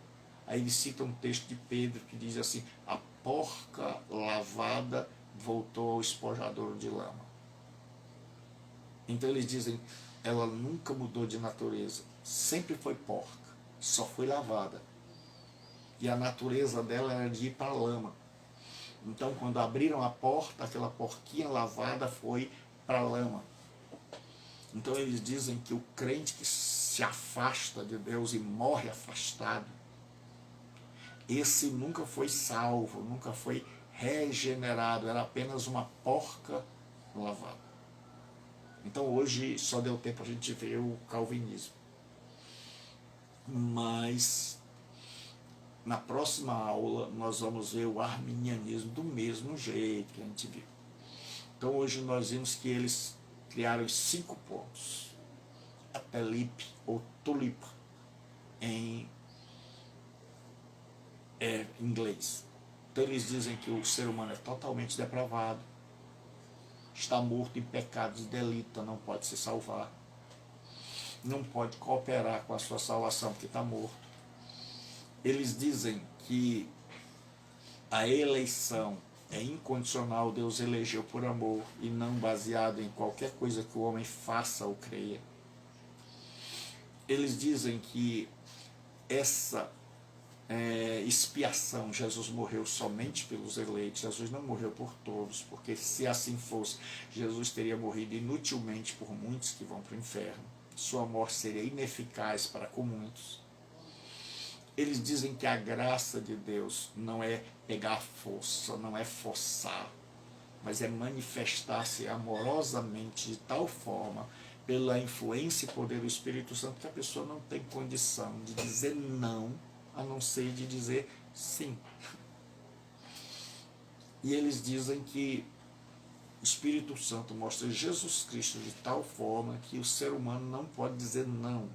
aí eles citam um texto de Pedro que diz assim, a porca lavada voltou ao espojadouro de lama. Então eles dizem, ela nunca mudou de natureza, sempre foi porca, só foi lavada. E a natureza dela era de ir para a lama. Então quando abriram a porta, aquela porquinha lavada foi para a lama. Então eles dizem que o crente que se afasta de Deus e morre afastado, esse nunca foi salvo, nunca foi regenerado, era apenas uma porca lavada. Então hoje só deu tempo a gente ver o calvinismo. Mas na próxima aula nós vamos ver o arminianismo do mesmo jeito que a gente viu. Então hoje nós vimos que eles criaram 5 pontos. A Telipe ou tulipa em inglês. Então eles dizem que o ser humano é totalmente depravado, está morto em pecados e delitos, não pode se salvar, não pode cooperar com a sua salvação porque está morto. Eles dizem que a eleição é incondicional, Deus elegeu por amor e não baseado em qualquer coisa que o homem faça ou creia. Eles dizem que essa expiação, Jesus morreu somente pelos eleitos, Jesus não morreu por todos, porque se assim fosse, Jesus teria morrido inutilmente por muitos que vão para o inferno, sua morte seria ineficaz para com muitos. Eles dizem que a graça de Deus não é pegar força, não é forçar, mas é manifestar-se amorosamente de tal forma, pela influência e poder do Espírito Santo, que a pessoa não tem condição de dizer não, a não ser de dizer sim. E eles dizem que O Espírito Santo mostra Jesus Cristo de tal forma que o ser humano não pode dizer não.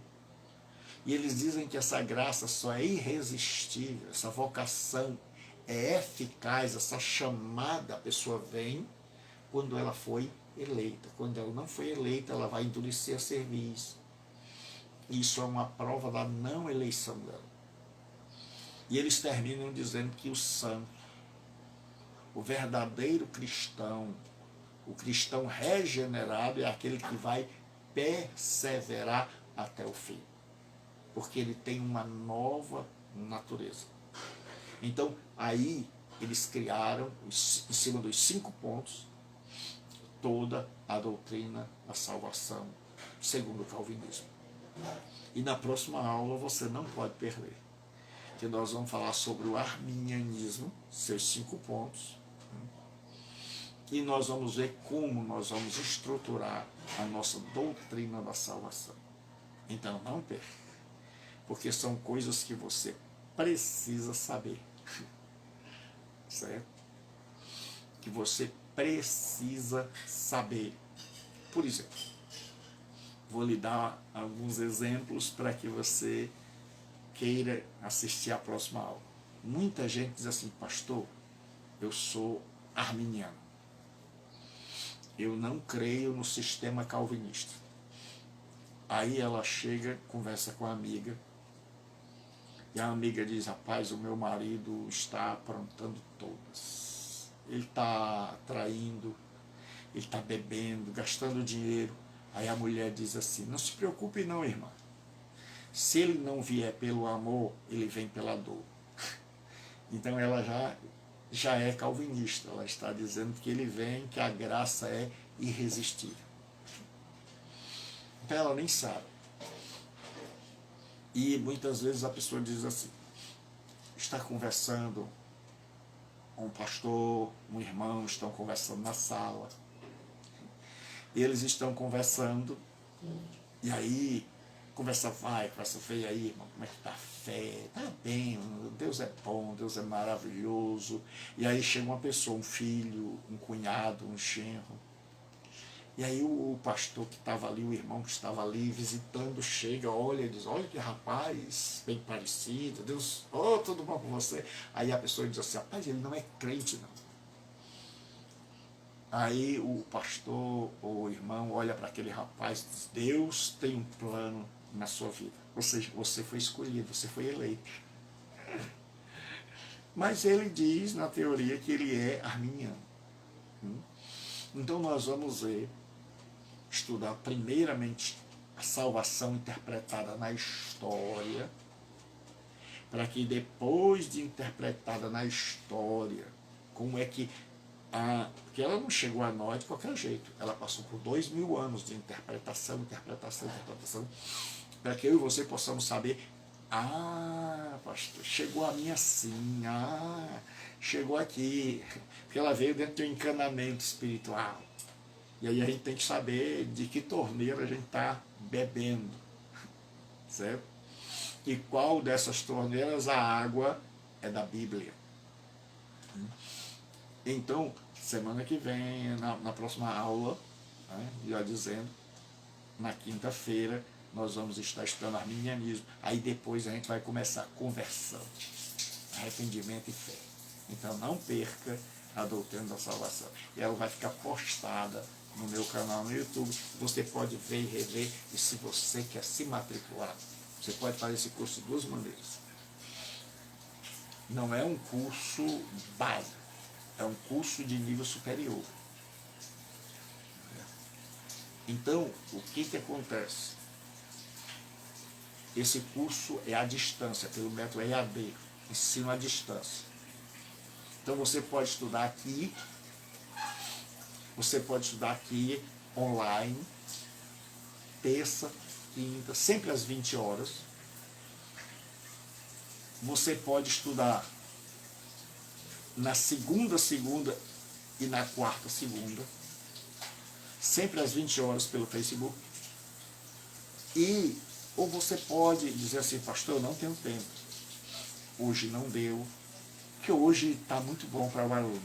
E eles dizem que essa graça só é irresistível, essa vocação é eficaz, essa chamada a pessoa vem quando ela foi eleita. Quando ela não foi eleita, ela vai endurecer a cerviz. Isso é uma prova da não eleição dela. E eles terminam dizendo que o santo, o verdadeiro cristão, o cristão regenerado é aquele que vai perseverar até o fim, porque ele tem uma nova natureza. Então, aí eles criaram, em cima dos 5 pontos, toda a doutrina da salvação, segundo o calvinismo. E na próxima aula você não pode perder, que nós vamos falar sobre o arminianismo, seus 5 pontos, e nós vamos ver como nós vamos estruturar a nossa doutrina da salvação. Então não perca, porque são coisas que você precisa saber, certo? Que você precisa saber. Por exemplo, vou lhe dar alguns exemplos para que você queira assistir à próxima aula. Muita gente diz assim: pastor, eu sou arminiano, eu não creio no sistema calvinista. Aí ela chega, conversa com a amiga, e a amiga diz: rapaz, o meu marido está aprontando todas. Ele está traindo, ele está bebendo, gastando dinheiro. Aí a mulher diz assim: não se preocupe não, irmã. Se ele não vier pelo amor, ele vem pela dor. Então ela já é calvinista. Ela está dizendo que ele vem, que a graça é irresistível. Então ela nem sabe. E muitas vezes a pessoa diz assim, está conversando, um pastor, um irmão, estão conversando na sala, e eles estão conversando, e aí, conversa vai, conversa veio, aí, irmão, como é que está a fé? Está bem, Deus é bom, Deus é maravilhoso. E aí chega uma pessoa, um filho, um cunhado, um genro, e aí o pastor que estava ali, o irmão que estava ali visitando, chega, olha e diz: olha que rapaz, bem parecido, Deus, oh, tudo bom com você? Aí a pessoa diz assim: rapaz, ele não é crente não. Aí o pastor ou o irmão olha para aquele rapaz e diz: Deus tem um plano na sua vida, ou seja, você foi escolhido, você foi eleito. Mas ele diz na teoria que ele é arminiano. Então nós vamos estudar primeiramente a salvação interpretada na história, para que depois de interpretada na história, como é que porque ela não chegou a nós de qualquer jeito, ela passou por 2000 anos de interpretação, para que eu e você possamos saber: pastor, chegou a mim assim, chegou aqui, porque ela veio dentro de um encanamento espiritual. E aí a gente tem que saber de que torneira a gente está bebendo, certo? E qual dessas torneiras a água é da Bíblia. Então, semana que vem, na próxima aula, né, já dizendo, na quinta-feira, nós vamos estar estudando arminianismo. Aí depois a gente vai começar a conversão, arrependimento e fé. Então não perca a doutrina da salvação. E ela vai ficar postada no meu canal no YouTube. Você pode ver e rever. E se você quer se matricular, você pode fazer esse curso de 2 maneiras. Não é um curso básico, é um curso de nível superior. Então, o que acontece? Esse curso é à distância, pelo método EAD, ensino à distância. Então você pode estudar aqui, online, terça, quinta, sempre às 20 horas. Você pode estudar na segunda e na quarta segunda, sempre às 20 horas pelo Facebook. Ou você pode dizer assim: pastor, eu não tenho tempo, hoje não deu, porque hoje está muito bom para o aluno.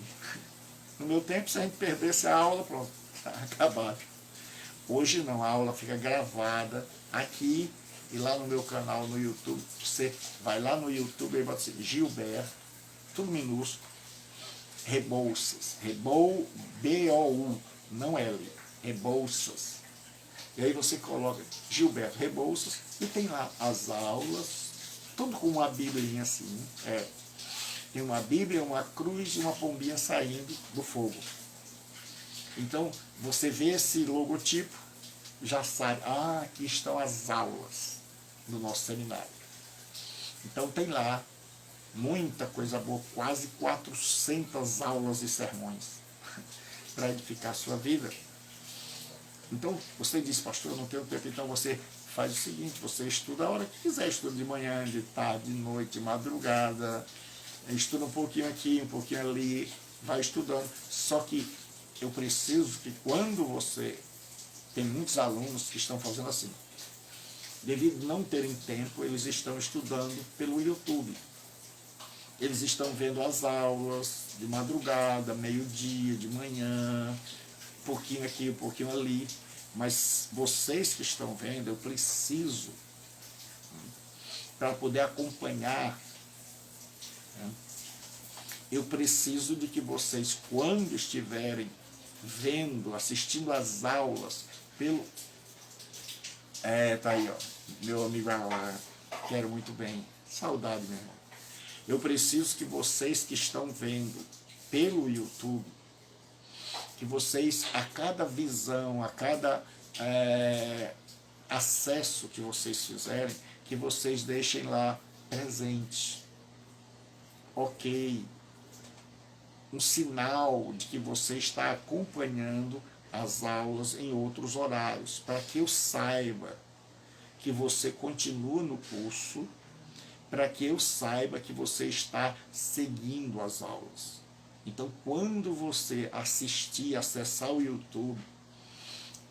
No meu tempo, se a gente perdesse a aula, pronto, acabado. Hoje não, a aula fica gravada aqui e lá no meu canal no YouTube. Você vai lá no YouTube e bota assim, Gilberto, tudo minúsculo, Rebouças, B-O-U, não L, Rebouças. E aí você coloca Gilberto Rebouças e tem lá as aulas, tudo com uma bíblia assim, tem uma bíblia, uma cruz e uma pombinha saindo do fogo. Então, você vê esse logotipo, já sabe, aqui estão as aulas do nosso seminário. Então tem lá muita coisa boa, quase 400 aulas e sermões para edificar a sua vida. Então, você diz, pastor, eu não tenho tempo, então você faz o seguinte, você estuda a hora que quiser, estuda de manhã, de tarde, de noite, de madrugada, estuda um pouquinho aqui, um pouquinho ali, vai estudando. Só que eu preciso que quando você... Tem muitos alunos que estão fazendo assim, devido a não terem tempo, eles estão estudando pelo YouTube. Eles estão vendo as aulas de madrugada, meio-dia, de manhã, um pouquinho aqui, um pouquinho ali. Mas vocês que estão vendo, eu preciso, para poder acompanhar, eu preciso de que vocês, quando estiverem vendo, assistindo às aulas, tá aí, ó, meu amigo Alain, quero muito bem, saudade, meu irmão. Eu preciso que vocês que estão vendo pelo YouTube, que vocês, a cada visão, a cada acesso que vocês fizerem, que vocês deixem lá presente. Ok. Um sinal de que você está acompanhando as aulas em outros horários, para que eu saiba que você continua no curso, para que eu saiba que você está seguindo as aulas. Então, quando você acessar o YouTube,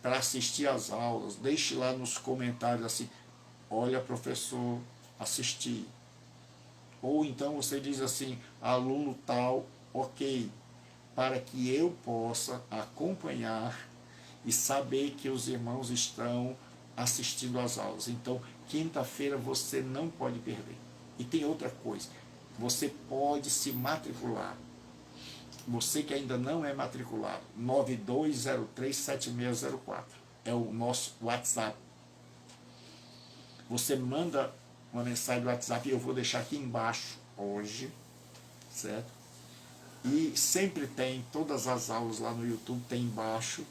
para assistir às aulas, deixe lá nos comentários assim, olha, professor, assisti. Ou então você diz assim, aluno tal, ok, para que eu possa acompanhar e saber que os irmãos estão assistindo às aulas. Então, quinta-feira você não pode perder. E tem outra coisa, você pode se matricular. Você que ainda não é matriculado, 92037604 é o nosso WhatsApp. Você manda uma mensagem do WhatsApp e eu vou deixar aqui embaixo hoje, certo? E sempre tem, todas as aulas lá no YouTube tem embaixo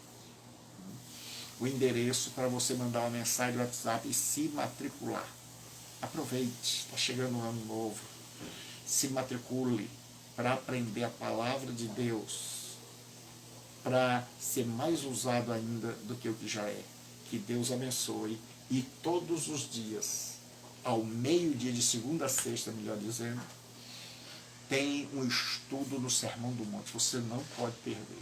o endereço para você mandar uma mensagem do WhatsApp e se matricular. Aproveite, está chegando um ano novo. Se matricule para aprender a palavra de Deus, para ser mais usado ainda do que o que já é. Que Deus abençoe. E todos os dias, ao meio-dia de segunda a sexta, melhor dizendo, tem um estudo no Sermão do Monte. Você não pode perder.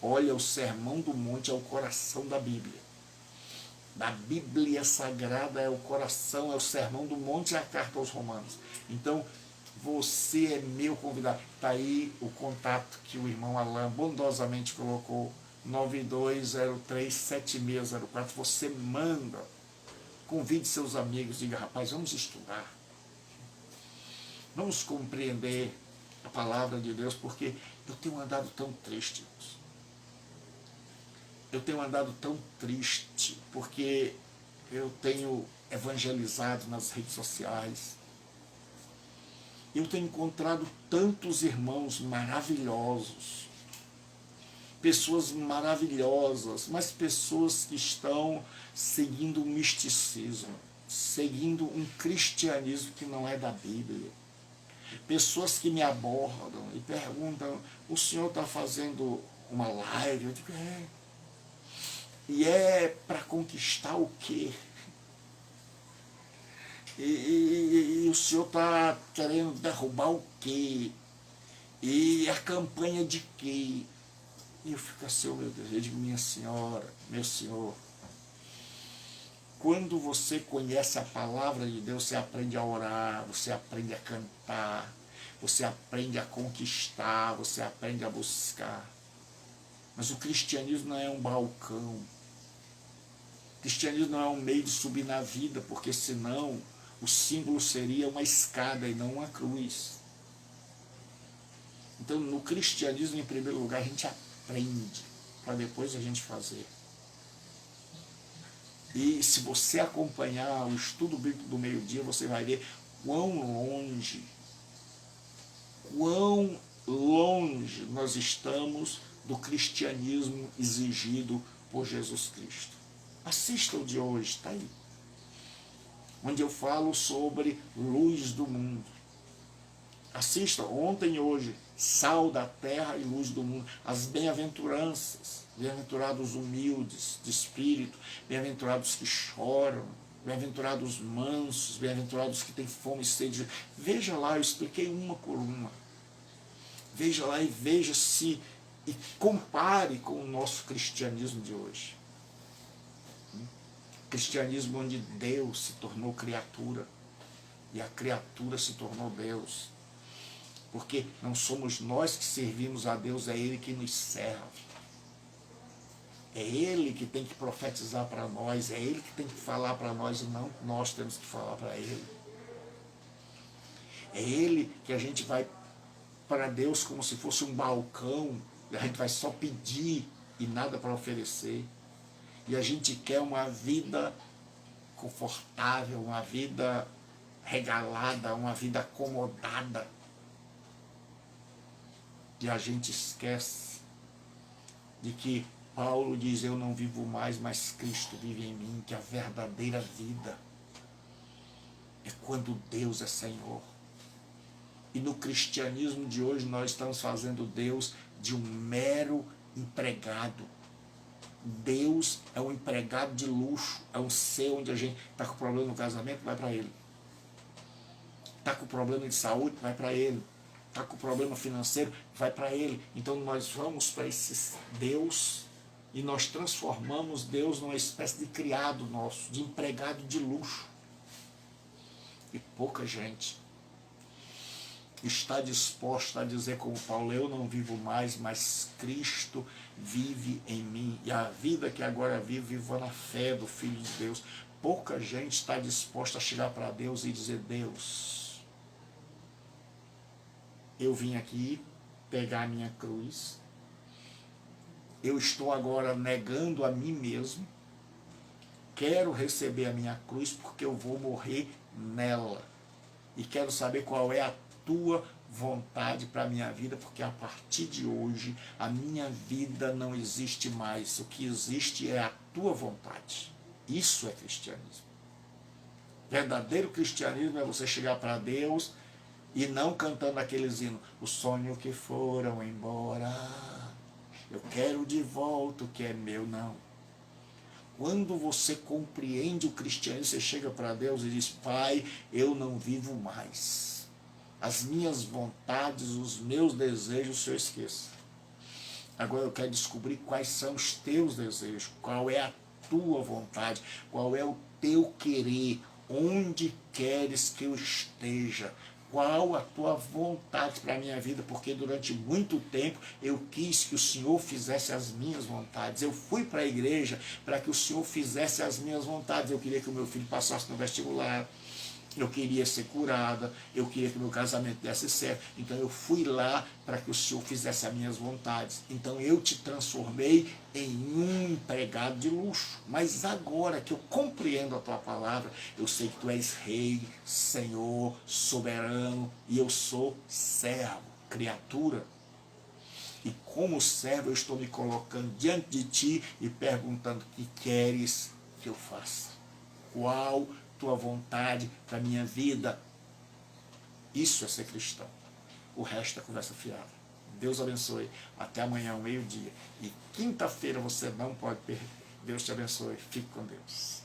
Olha, o Sermão do Monte é o coração da Bíblia. Da Bíblia Sagrada é o coração, é o Sermão do Monte e a carta aos Romanos. Então, você é meu convidado. Está aí o contato que o irmão Alain bondosamente colocou, 92037604. Você manda, convide seus amigos, diga, rapaz, vamos estudar. Vamos compreender a palavra de Deus, porque eu tenho andado tão triste, irmãos. Eu tenho andado tão triste, porque eu tenho evangelizado nas redes sociais. Eu tenho encontrado tantos irmãos maravilhosos, pessoas maravilhosas, mas pessoas que estão seguindo um misticismo, seguindo um cristianismo que não é da Bíblia. Pessoas que me abordam e perguntam, o senhor está fazendo uma live? Eu digo, é. E é para conquistar o quê? E o senhor está querendo derrubar o quê? E a campanha de quê? E eu fico assim, oh, meu Deus, eu digo, minha senhora, meu senhor, quando você conhece a palavra de Deus, você aprende a orar, você aprende a cantar, você aprende a conquistar, você aprende a buscar. Mas o cristianismo não é um balcão. O cristianismo não é um meio de subir na vida, porque senão o símbolo seria uma escada e não uma cruz. Então, no cristianismo, em primeiro lugar, a gente aprende, para depois a gente fazer. E se você acompanhar o estudo bíblico do meio-dia, você vai ver quão longe nós estamos do cristianismo exigido por Jesus Cristo. Assista o de hoje, está aí. Onde eu falo sobre luz do mundo. Assista ontem e hoje, sal da terra e luz do mundo. As bem-aventuranças, bem-aventurados humildes de espírito, bem-aventurados que choram, bem-aventurados mansos, bem-aventurados que têm fome e sede. Veja lá, eu expliquei uma por uma. Veja lá e veja se, e compare com o nosso cristianismo de hoje. Cristianismo onde Deus se tornou criatura e a criatura se tornou Deus. Porque não somos nós que servimos a Deus, é Ele que nos serve. É Ele que tem que profetizar para nós, é Ele que tem que falar para nós e não nós temos que falar para Ele. É Ele que a gente vai para Deus como se fosse um balcão, a gente vai só pedir e nada para oferecer. E a gente quer uma vida confortável, uma vida regalada, uma vida acomodada. E a gente esquece de que Paulo diz, eu não vivo mais, mas Cristo vive em mim, que a verdadeira vida é quando Deus é Senhor. E no cristianismo de hoje nós estamos fazendo Deus de um mero empregado. Deus é um empregado de luxo, é um ser onde a gente está com problema no casamento, vai para Ele. Está com problema de saúde, vai para Ele. Está com problema financeiro, vai para Ele. Então nós vamos para esse Deus e nós transformamos Deus numa espécie de criado nosso, de empregado de luxo. E pouca gente está disposta a dizer como Paulo, eu não vivo mais, mas Cristo vive em mim. E a vida que agora vivo na fé do Filho de Deus. Pouca gente está disposta a chegar para Deus e dizer, Deus, eu vim aqui pegar a minha cruz, eu estou agora negando a mim mesmo, quero receber a minha cruz porque eu vou morrer nela. E quero saber qual é a tua vontade para a minha vida, porque a partir de hoje a minha vida não existe mais. O que existe é a tua vontade. Isso é cristianismo. Verdadeiro cristianismo é você chegar para Deus e não cantando aqueles hinos, o sonho que foram embora, eu quero de volta o que é meu, não. Quando você compreende o cristianismo, você chega para Deus e diz, Pai, eu não vivo mais. As minhas vontades, os meus desejos, o Senhor esqueça. Agora eu quero descobrir quais são os teus desejos, qual é a tua vontade, qual é o teu querer, onde queres que eu esteja, qual a tua vontade para a minha vida, porque durante muito tempo eu quis que o Senhor fizesse as minhas vontades. Eu fui para a igreja para que o Senhor fizesse as minhas vontades. Eu queria que o meu filho passasse no vestibular, eu queria ser curada, eu queria que meu casamento desse certo. Então eu fui lá para que o Senhor fizesse as minhas vontades. Então eu te transformei em um empregado de luxo. Mas agora que eu compreendo a tua palavra, eu sei que tu és rei, Senhor, soberano, e eu sou servo, criatura. E como servo eu estou me colocando diante de ti e perguntando o que queres que eu faça. Qual tua vontade para a minha vida? Isso é ser cristão. O resto é conversa fiada. Deus abençoe. Até amanhã, ao meio-dia. E quinta-feira você não pode perder. Deus te abençoe. Fique com Deus.